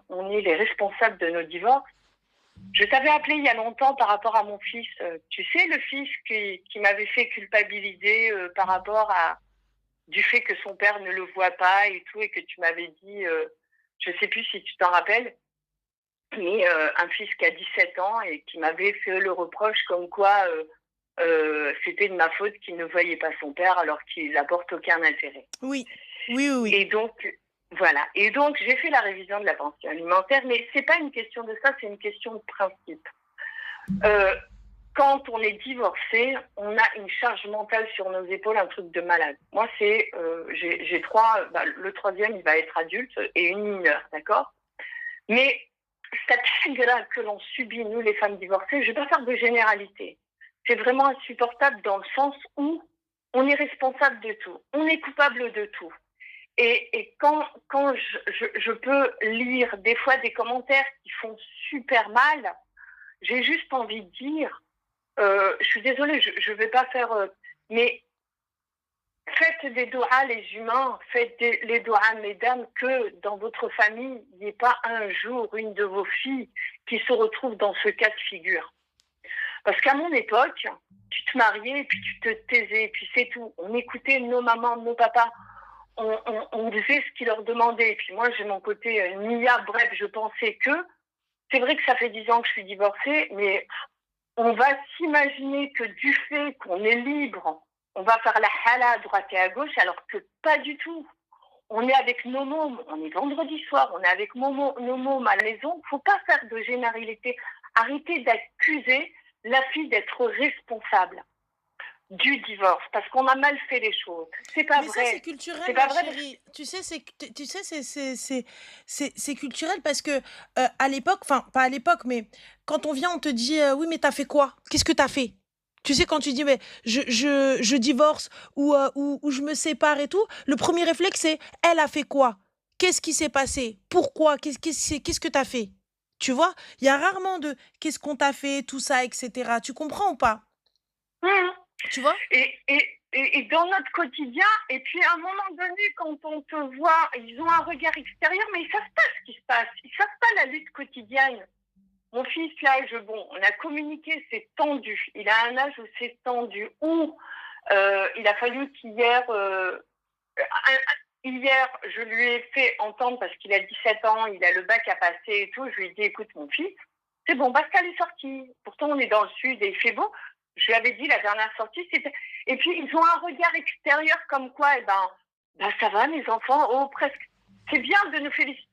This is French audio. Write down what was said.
on est les responsables de nos divorces. Je t'avais appelé il y a longtemps par rapport à mon fils. Tu sais, le fils qui m'avait fait culpabiliser par rapport à du fait que son père ne le voit pas et tout, et que tu m'avais dit, je sais plus si tu t'en rappelles, mais un fils qui a 17 ans et qui m'avait fait le reproche comme quoi c'était de ma faute qu'il ne voyait pas son père alors qu'il n'apporte aucun intérêt. Oui, oui, oui, oui. Et donc, voilà. Et donc, j'ai fait la révision de la pension alimentaire, mais c'est pas une question de ça, c'est une question de principe. Euh, Quand on est divorcé, on a une charge mentale sur nos épaules, un truc de malade. Moi, j'ai trois, le troisième, il va être adulte et une mineure, d'accord? Mais cette charge que l'on subit, nous, les femmes divorcées, je ne vais pas faire de généralité. C'est vraiment insupportable dans le sens où on est responsable de tout, on est coupable de tout. Et quand je peux lire des fois des commentaires qui font super mal, j'ai juste envie de dire, je suis désolée, je ne vais pas faire... mais faites des doigts les humains, faites les doigts mesdames, que dans votre famille, il n'y ait pas un jour une de vos filles qui se retrouve dans ce cas de figure. Parce qu'à mon époque, tu te mariais et puis tu te taisais, et puis c'est tout. On écoutait nos mamans, nos papas, on faisait ce qu'ils leur demandaient. Et puis moi, j'ai mon côté Nia, bref, je pensais que... C'est vrai que ça fait 10 ans que je suis divorcée, mais on va s'imaginer que du fait qu'on est libre, on va faire la hala à droite et à gauche, alors que pas du tout. On est avec nos mômes, on est vendredi soir, on est avec nos mômes à la maison. Il ne faut pas faire de généralité. Arrêtez d'accuser la fille d'être responsable du divorce, parce qu'on a mal fait les choses. C'est pas Mais ça, c'est vrai. culturel, C'est pas ma vrai. chérie. Tu sais, c'est culturel parce que à l'époque, enfin, pas à l'époque, mais quand on vient, on te dit, oui, mais t'as fait quoi? Qu'est-ce que t'as fait? Tu sais, quand tu dis, mais je divorce ou je me sépare et tout, le premier réflexe, c'est, elle a fait quoi? Qu'est-ce qui s'est passé? Pourquoi? Qu'est-ce que t'as fait? Tu vois? Il y a rarement de qu'est-ce qu'on t'a fait, tout ça, etc. Tu comprends ou pas? Mmh. Tu vois? Et dans notre quotidien, et puis à un moment donné, quand on te voit, ils ont un regard extérieur, mais ils savent pas ce qui se passe. Ils savent pas la lutte quotidienne. Mon fils, là, bon, on a communiqué, c'est tendu. Il a un âge où c'est tendu, où il a fallu qu'hier, hier, je lui ai fait entendre, parce qu'il a 17 ans, il a le bac à passer et tout, je lui ai dit, écoute mon fils, c'est bon, Pascal est sorti. Pourtant, on est dans le sud et il fait beau. Je lui avais dit, la dernière sortie, c'était... Et puis, ils ont un regard extérieur comme quoi, ça va, mes enfants, oh, presque. C'est bien de nous féliciter